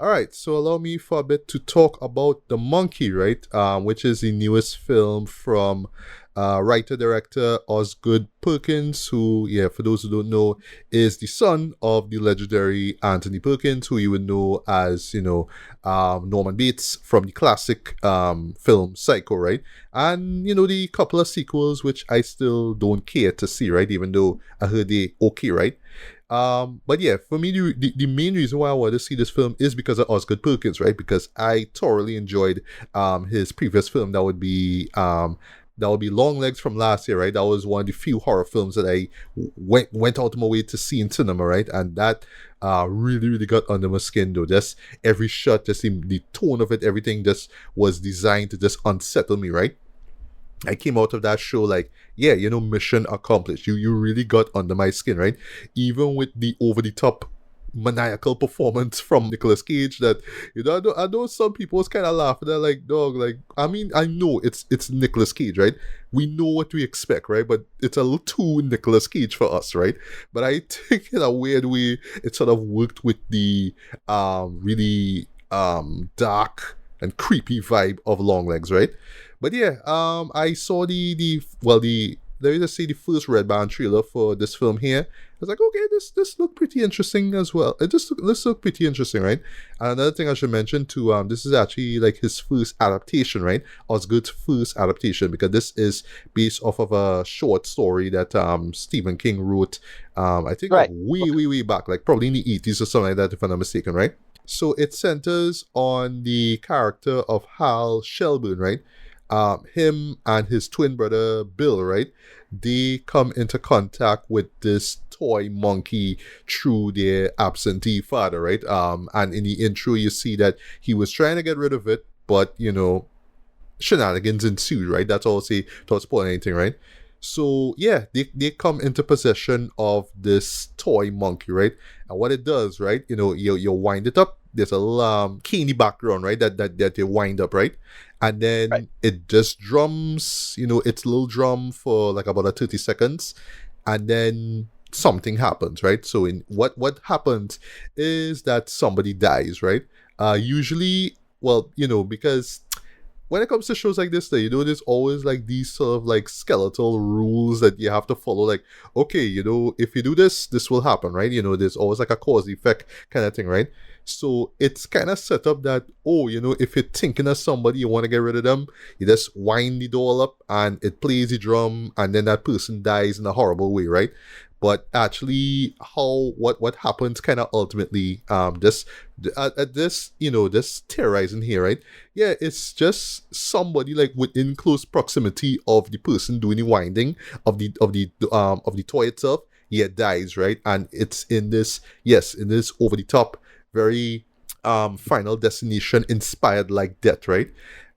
All right, so allow me for a bit to talk about The Monkey, right? Which is the newest film from writer director Osgood Perkins, who, yeah, for those who don't know, is the son of the legendary Anthony Perkins, who you would know as, Norman Bates from the classic film Psycho, right? And, the couple of sequels, which I still don't care to see, right? Even though I heard they okay, right? But yeah, for me, the main reason why I wanted to see this film is because of Osgood Perkins, right? Because I thoroughly enjoyed his previous film. That would be Long Legs from last year, right? That was one of the few horror films that I went out of my way to see in cinema, right? And that really, really got under my skin, though. Just every shot, just the tone of it, everything just was designed to just unsettle me, right? I came out of that show like, yeah, mission accomplished. You really got under my skin, right? Even with the over the top maniacal performance from Nicolas Cage, that I know some people was kind of laughing. They're like, dog, like, I mean, I know it's Nicolas Cage, right? We know what we expect, right? But it's a little too Nicolas Cage for us, right? But I think in a weird way, it sort of worked with the really dark and creepy vibe of Long Legs, right? But yeah, I saw let me just say the first Red Band trailer for this film here. I was like, okay, this looked pretty interesting as well. This looked pretty interesting, right? And another thing I should mention too, this is actually like his first adaptation, right? Osgood's first adaptation, because this is based off of a short story that Stephen King wrote, I think Right. way back, like probably in the 80s or something like that, if I'm not mistaken, right? So it centers on the character of Hal Shelburne, right? Him and his twin brother Bill, right? They come into contact with this toy monkey through their absentee father, right? And in the intro, you see that he was trying to get rid of it, but shenanigans ensued, right? That's all I'll say. Don't spoil anything, right? So yeah, they come into possession of this toy monkey, right? And what it does, right? You wind it up. There's a little key in the background, right? That they wind up, right? And Right. then it just drums, its little drum for like about 30 seconds, and then something happens, right? So in what happens is that somebody dies, right? Usually, well, because when it comes to shows like this, there's always like these sort of like skeletal rules that you have to follow. Like, okay, if you do this, this will happen, right? There's always like a cause effect kind of thing, right? So it's kind of set up that, if you're thinking of somebody, you want to get rid of them, you just wind the door up and it plays the drum, and then that person dies in a horrible way, right? But actually, what happens kind of ultimately, this terrorizing here, right? Yeah, it's just somebody like within close proximity of the person doing the winding of the toy itself. Yeah, dies, right? And it's in this over the top, very Final Destination inspired like death, right?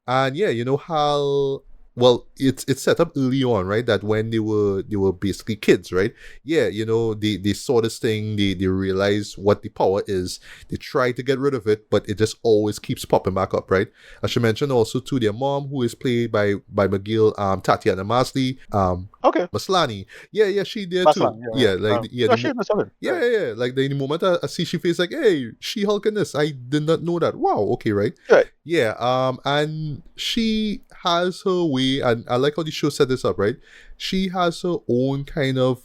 And yeah, how, well, it's set up early on, right? That when they were basically kids, right? Yeah, they saw this thing, they realize what the power is. They try to get rid of it, but it just always keeps popping back up, right? I should mention also to their mom, who is played by McGill, Tatiana Okay. Maslany. Yeah, she there Last one. too. Yeah. Yeah, like No, she was Southern. yeah, Right. yeah, yeah. Like the moment I see she face, like, hey, she Hulk in this. I did not know that. Wow. Okay, right. Right. Yeah. And she has her way, and I like how the show set this up, right? She has her own kind of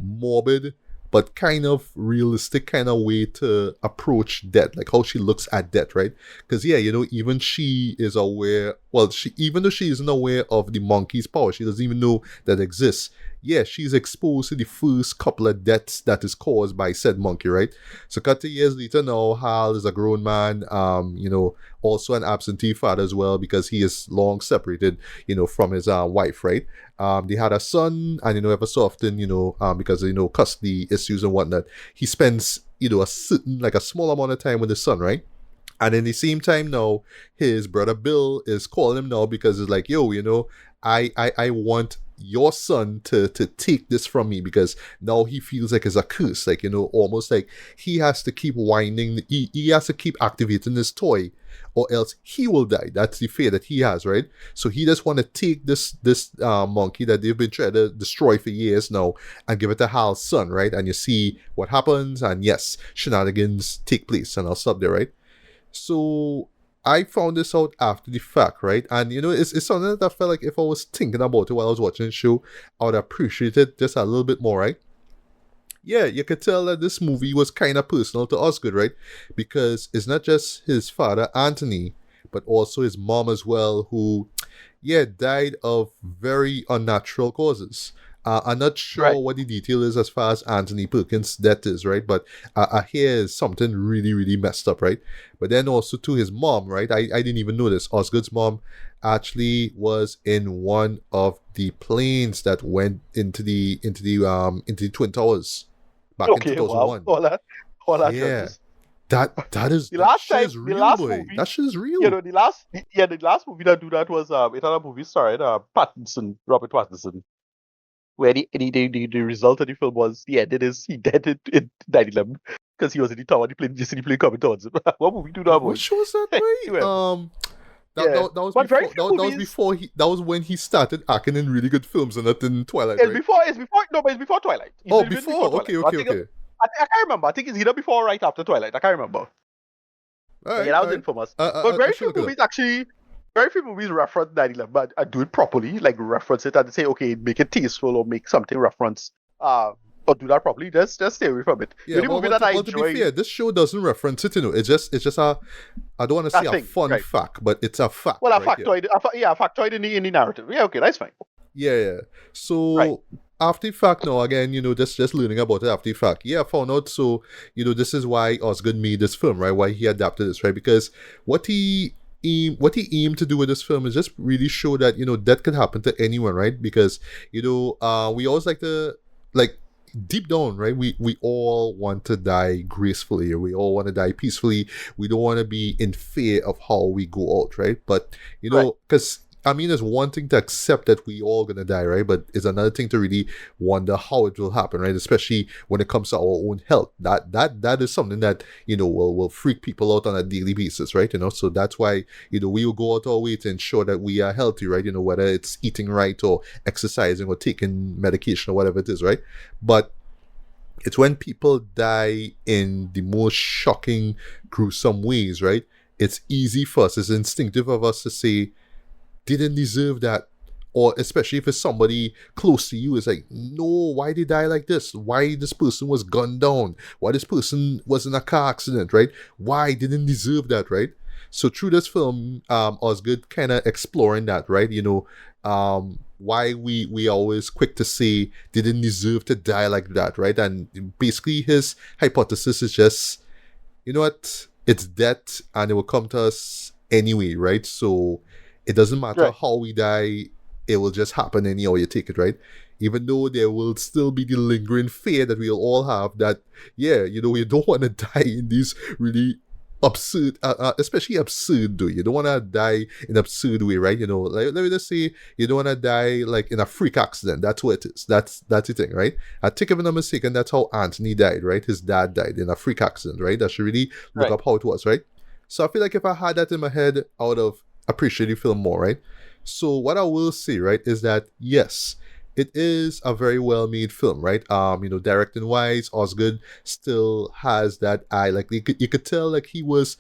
morbid but kind of realistic kind of way to approach death, like how she looks at death, right? Because yeah, even she is aware, well, she, even though she isn't aware of the monkey's power, she doesn't even know that exists. Yeah, she's exposed to the first couple of deaths that is caused by said monkey, right? So cut to years later now, Hal is a grown man, also an absentee father as well, because he is long separated, from his wife, right? They had a son, and ever so often, because custody issues and whatnot, he spends a certain, like, a small amount of time with his son, right? And in the same time now, his brother Bill is calling him now because it's like, yo, I want your son to take this from me, because now he feels like it's a curse, like, almost like he has to keep winding, he has to keep activating this toy, or else he will die. That's the fear that he has, right? So he just want to take this monkey that they've been trying to destroy for years now and give it to Hal's son, right? And you see what happens, and yes, shenanigans take place, and I'll stop there, right? So I found this out after the fact, right? And it's something that I felt like if I was thinking about it while I was watching the show, I would appreciate it just a little bit more, right? Yeah, you could tell that this movie was kind of personal to Osgood, right? Because it's not just his father, Anthony, but also his mom as well, who, yeah, died of very unnatural causes. I'm not Right. sure what the detail is as far as Anthony Perkins' death is, right? But I hear something really, really messed up, right? But then also to his mom, right? I didn't even know this. Osgood's mom actually was in one of the planes that went into the Twin Towers back in Okay. Wow. 2001. All that Yeah, judges. that The last shit time, is the real, last boy. movie, That shit is real. the last movie that do that was another movie starring Pattinson, Robert Pattinson, where the result of the film was the ending is he dead in 9/11 because he was in the tower, the plane, just in the plane coming towards him. What movie do that, boy? Which was that, boy? Anyway, That was but very before few that was movies. before that was when he started acting in really good films and not in Twilight, It's right? before. It's before. No, but it's before Twilight. It's Oh, been before before. Twilight. Okay, I okay, think. okay. I can't remember. I think it's either before or right after Twilight. I can't remember. All But yeah, right, that all was right. infamous. But I very should few look it up. movies actually. Very few movies reference 9/11, but do it properly, like reference it and say, okay, make it tasteful or make something reference. But do that properly. Just stay away from it. The Yeah, only movie that I to be enjoy, fair, this show doesn't reference it. It's just a, I don't want to say that a thing, fun right? fact, but it's a fact, Well, a right? Yeah. factoid, a factoid in the narrative. Yeah, okay, that's fine. Yeah. Right, So after the fact now again, just learning about it after the fact. Yeah, I found out. So, this is why Osgood made this film, right? Why he adapted this, right? Because what he aimed to do with this film is just really show that, that could happen to anyone, right? Because, we always like to like deep down, right? We all want to die gracefully, or we all want to die peacefully. We don't want to be in fear of how we go out, right? But right, because I mean, it's one thing to accept that we all gonna die, right? But it's another thing to really wonder how it will happen, right? Especially when it comes to our own health. That is something that will freak people out on a daily basis, right? So that's why we will go out our way to ensure that we are healthy, right? Whether it's eating right or exercising or taking medication or whatever it is, right? But it's when people die in the most shocking, gruesome ways, right? It's easy for us, it's instinctive of us to say, didn't deserve that. Or especially if it's somebody close to you, it's like, no, why did they die like this? Why this person was gunned down? Why this person was in a car accident, right? Why didn't deserve that, right? So through this film, Osgood kind of exploring that, right? Why we always quick to say didn't deserve to die like that, right? And basically his hypothesis is just, you know what? It's death and it will come to us anyway, right? So it doesn't matter right. how we die, it will just happen anyhow you take it, right? Even though there will still be the lingering fear that we'll all have that, yeah, you don't want to die in these really absurd, especially absurd, do you don't want to die in absurd way, right? Like, let me just say, you don't want to die like in a freak accident. That's what it is. That's the thing, right? I think if I'm not mistaken, that's how Anthony died, right? His dad died in a freak accident, right? I should really look Right. up how it was, right? So I feel like if I had that in my head, I would have appreciated the film more, right? So what I will say, right, is that yes, it is a very well made film, right? Directing wise, Osgood still has that eye. Like you could tell like he was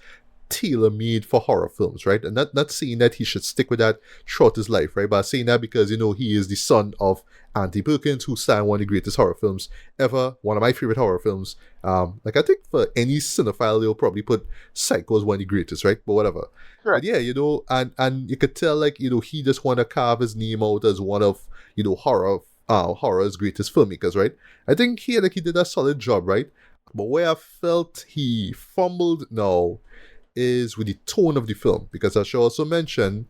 tailor made for horror films, right? And not saying that he should stick with that throughout his life, right? But saying that because he is the son of Anthony Perkins, who sang one of the greatest horror films ever, one of my favorite horror films. Like I think for any cinephile, they'll probably put Psycho as one of the greatest, right? But whatever. But Correct. yeah, and you could tell like he just want to carve his name out as one of horror's greatest filmmakers, right? I think he did a solid job, right? But where I felt he fumbled now is with the tone of the film, because I should also mention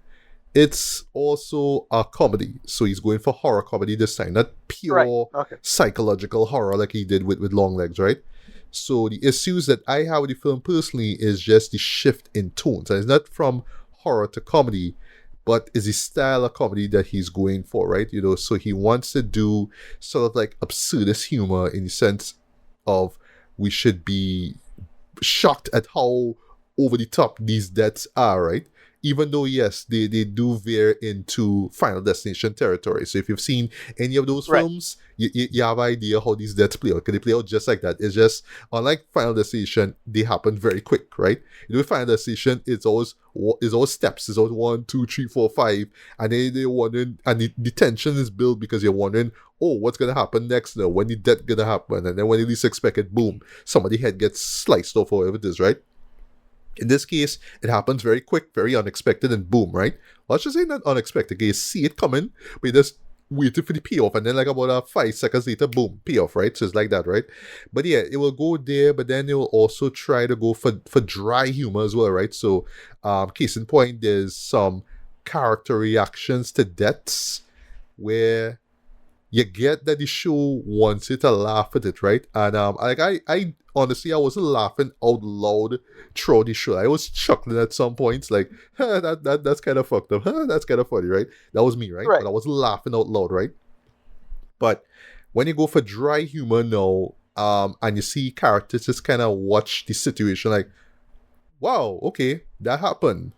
it's also a comedy. So he's going for horror comedy this time, not Right. pure Okay. psychological horror like he did with Long Legs, right? So the issues that I have with the film personally is just the shift in tones. And it's not from horror to comedy, but is the style of comedy that he's going for, right? So he wants to do sort of like absurdist humor in the sense of we should be shocked at how over the top these deaths are, right? even though yes, they do veer into Final Destination territory. So if you've seen any of those Right. films, you have an idea how these deaths play out. Because they play out just like that. It's just unlike Final Destination, they happen very quick, right? With Final Destination, it's always steps. It's always 1, 2, 3, 4, 5, and then they're wondering, and the tension is built because you're wondering, oh, what's gonna happen next now? When the death gonna happen? And then when you least expect it, boom, somebody's head gets sliced off or whatever it is, right? In this case, it happens very quick, very unexpected, and boom, right? Let's just say not unexpected. You see it coming, but you just waiting for the payoff, and then like about 5 seconds later, boom, payoff, right? So it's like that, right? But yeah, it will go there, but then it will also try to go for dry humor as well, right? So, case in point, there's some character reactions to deaths where you get that the show wants you to laugh at it, right? And like I honestly, I wasn't laughing out loud throughout the show. I was chuckling at some points, like, huh, that's kind of fucked up. Huh, that's kind of funny, right? That was me, right? Right. But I wasn't laughing out loud, right? But when you go for dry humor now, and you see characters just kind of watch the situation, like, wow, okay, that happened.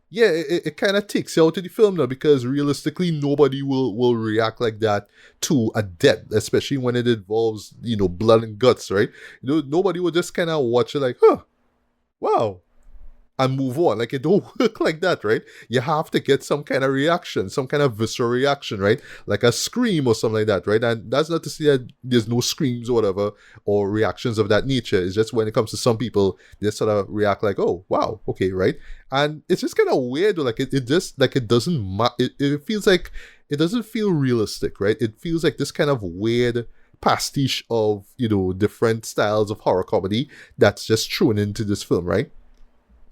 Yeah, it kind of takes you out of the film now, because realistically nobody will react like that to a death, especially when it involves, blood and guts, right? Nobody will just kind of watch it like, huh, wow, and move on. Like, it don't work like that, right? You have to get some kind of reaction, some kind of visceral reaction, right? Like a scream or something like that, right? And that's not to say that there's no screams or whatever, or reactions of that nature. It's just when it comes to some people, they sort of react like, oh, wow, okay, right? And it's just kind of weird, like, it just, like, it doesn't, it feels like, it doesn't feel realistic, right? It feels like this kind of weird pastiche of, different styles of horror comedy that's just thrown into this film, right?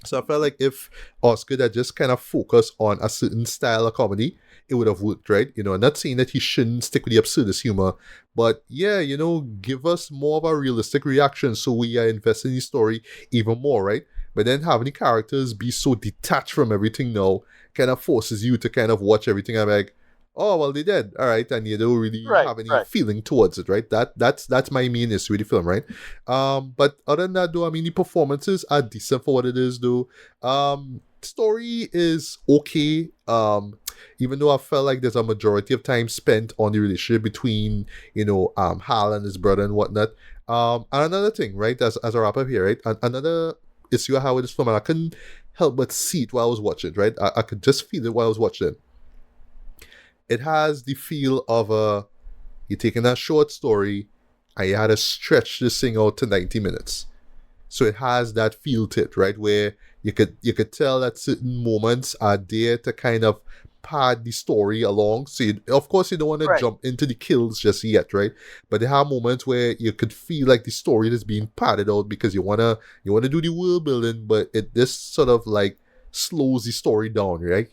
So I felt like if Osgood had just kind of focused on a certain style of comedy, it would have worked, right? I'm not saying that he shouldn't stick with the absurdist humor, but yeah, give us more of a realistic reaction so we are invested in the story even more, right? But then having the characters be so detached from everything now kind of forces you to kind of watch everything. I'm like, oh, well, they did, all right, and you don't really have any feeling towards it, right? That's my main issue with the film, right? But other than that, though, I mean, the performances are decent for what it is, though. Story is okay. Even though I felt like there's a majority of time spent on the relationship between, Hal and his brother and whatnot. And another thing, right, as a wrap up here, right, another issue I have with this film, and I couldn't help but see it while I was watching, right? I could just feel it while I was watching it. It has the feel of you're taking a short story and you had to stretch this thing out to 90 minutes. So it has that feel to it, right? Where you could tell that certain moments are there to kind of pad the story along. So of course you don't want to jump into the kills just yet, right? But there are moments where you could feel like the story is being padded out because you wanna do the world building, but this sort of like slows the story down, right?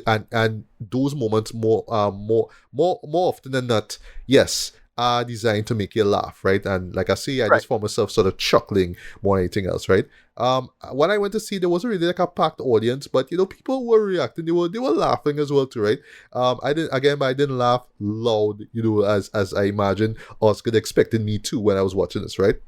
And those moments more often than not, yes, are designed to make you laugh, right? And like I say, I just found myself sort of chuckling more than anything else, right? When I went to see, there wasn't really like a packed audience, but people were reacting, they were laughing as well too, right? I didn't laugh loud, as I imagine Oscar expected me to when I was watching this, right?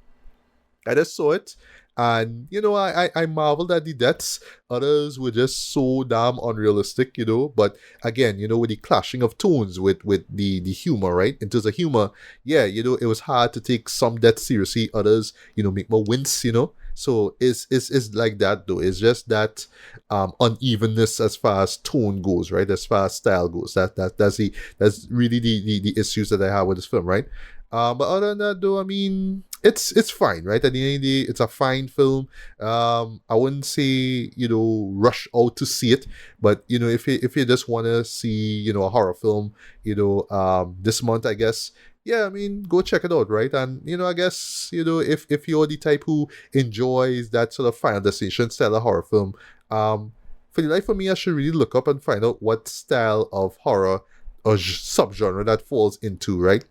I just saw it. And, I marveled at the deaths. Others were just so damn unrealistic, But again, with the clashing of tones with the humor, right? In terms of humor, yeah, it was hard to take some deaths seriously. Others, make me wince, So it's like that, though. It's just that unevenness as far as tone goes, right? As far as style goes. That's really the issues that I have with this film, right? But other than that, though, I mean, it's fine, right? At the end of the day, it's a fine film. I wouldn't say, rush out to see it, but if you just want to see, a horror film, this month, I guess, yeah, I mean, go check it out, right? And I guess, if you're the type who enjoys that sort of Final Destination style of horror film, for the life of me, I should really look up and find out what style of horror or subgenre that falls into, right?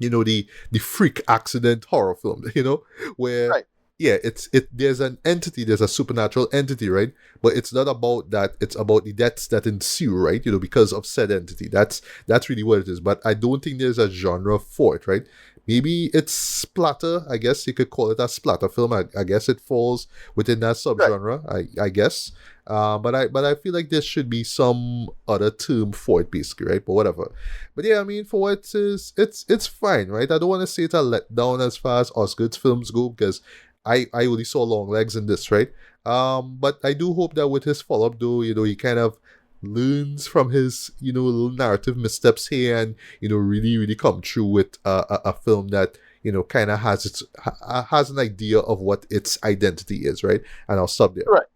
The freak accident horror film, where yeah, there's an entity, there's a supernatural entity, right? But it's not about that, it's about the deaths that ensue, right? Because of said entity. That's really what it is. But I don't think there's a genre for it, right? maybe it's splatter. I guess you could call it a splatter film. I guess it falls within that subgenre. I guess. But I feel like there should be some other term for it, basically, right? But whatever. But yeah, I mean, for what it is, it's fine, right? I don't want to say it's a letdown as far as Osgood's films go, because I only saw Long Legs in this, right? But I do hope that with his follow up, though, he kind of learns from his little narrative missteps here, and really really come through with a film that kind of has an idea of what its identity is, right? And I'll stop there. Right.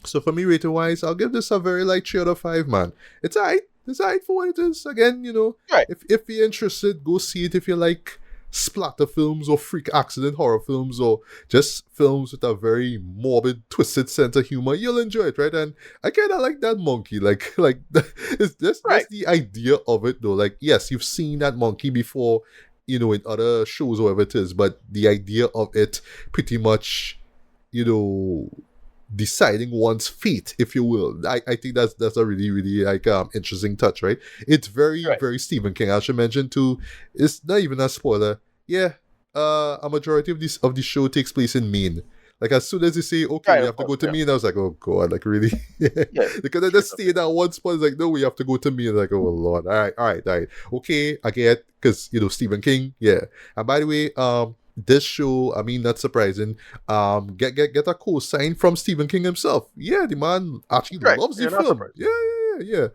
So for me, rating wise, I'll give this a very light 3 out of 5, man. It's alright. It's alright for what it is. Again, Right. if you're interested, go see it. If you like splatter films or freak accident horror films or just films with a very morbid, twisted sense of humor, you'll enjoy it, right? And I kind of like that monkey. Like it's just Right. that's the idea of it, though. Like, yes, you've seen that monkey before, in other shows or whatever it is, but the idea of it pretty much, deciding one's fate, if you will. I think that's a really really like interesting touch, right? It's very Right. very Stephen King. I should mention too. It's not even a spoiler. Yeah, a majority of the show takes place in Maine. Like as soon as they say, okay, Right, we of have to go course, to yeah. Maine, I was like, oh god, like really? Yeah. Because I just stayed at one spot. It's like, no, we have to go to Maine. Like, oh lord, all right. Okay, I get, because Stephen King, yeah. And by the way, this show, I mean, not surprising, get a co-sign from Stephen King himself. Yeah, the man actually Right. loves the You're not film. surprised. Yeah.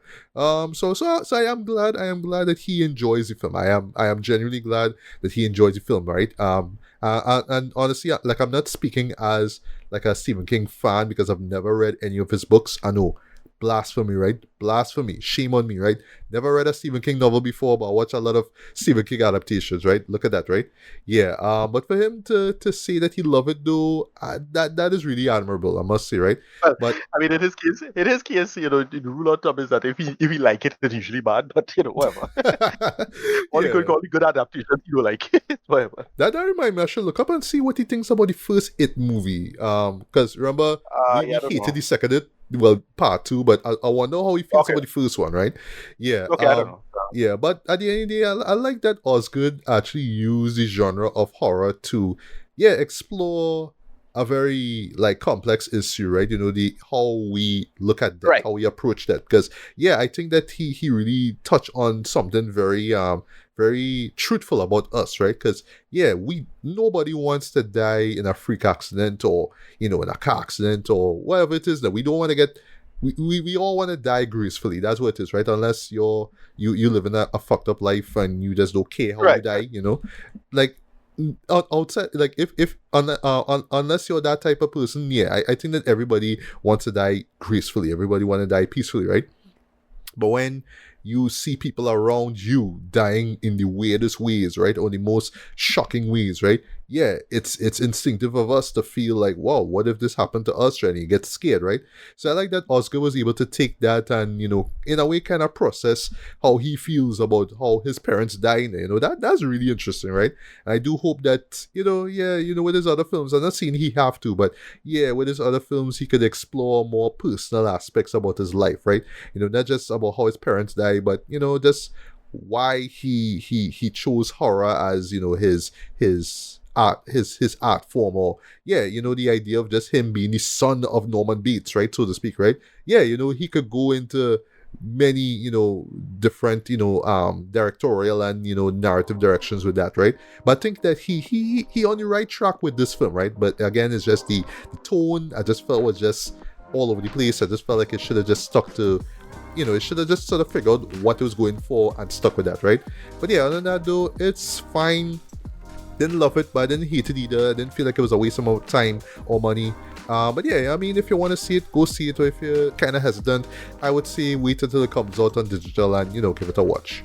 So I am glad that he enjoys the film. I am genuinely glad that he enjoys the film, right? And honestly, like, I'm not speaking as like a Stephen King fan because I've never read any of his books. I know, blasphemy, right? Blasphemy. Shame on me, right? Never read a Stephen King novel before, but I watch a lot of Stephen King adaptations, right? Look at that, right? Yeah. But for him to say that he loved it, though, that is really admirable, I must say, right? Well, But I mean, in his case, the rule of thumb is that if he like it, it's usually bad. But whatever. All yeah. the good adaptations, like it, whatever. That remind me, I should look up and see what he thinks about the first It movie. Because remember, we I don't know. hated the second It, well, part 2, but I wonder how he feels Okay. about the first one, right? Yeah. Okay, I don't know. Yeah, but at the end of the day, I like that Osgood actually used the genre of horror to, explore a very like complex issue, right? The how we look at that, Right. how we approach that. Because I think that he really touched on something very truthful about us, right? Because nobody wants to die in a freak accident or in a car accident or whatever it is that we don't want to get. We all want to die gracefully. That's what it is, right? Unless you live in a fucked up life and you just don't care how you Right. die, like outside, like if unless you're that type of person, I think that everybody wants to die gracefully. Everybody want to die peacefully, right? But when you see people around you dying in the weirdest ways, right, or the most shocking ways, right? It's instinctive of us to feel like, wow, what if this happened to us? Right? And you get scared, right? So I like that Oscar was able to take that and, in a way kind of process how he feels about how his parents died. That's really interesting, right? And I do hope that, with his other films, I'm not saying he have to, but with his other films, he could explore more personal aspects about his life, right? Not just about how his parents died, but, just why he chose horror as, his art form, or the idea of just him being the son of Norman Bates, right, so to speak, right? He could go into many different directorial and narrative directions with that, right? But I think that he on the right track with this film, right? But again, it's just the tone I just felt was just all over the place. I just felt like it should have just stuck to it should have just sort of figured out what it was going for and stuck with that, right? But other than that, though, it's fine. Didn't love it, but I didn't hate it either. Didn't feel like it was a waste of my time or money. But I mean, if you want to see it, go see it. Or if you're kind of hesitant, I would say wait until it comes out on digital and give it a watch.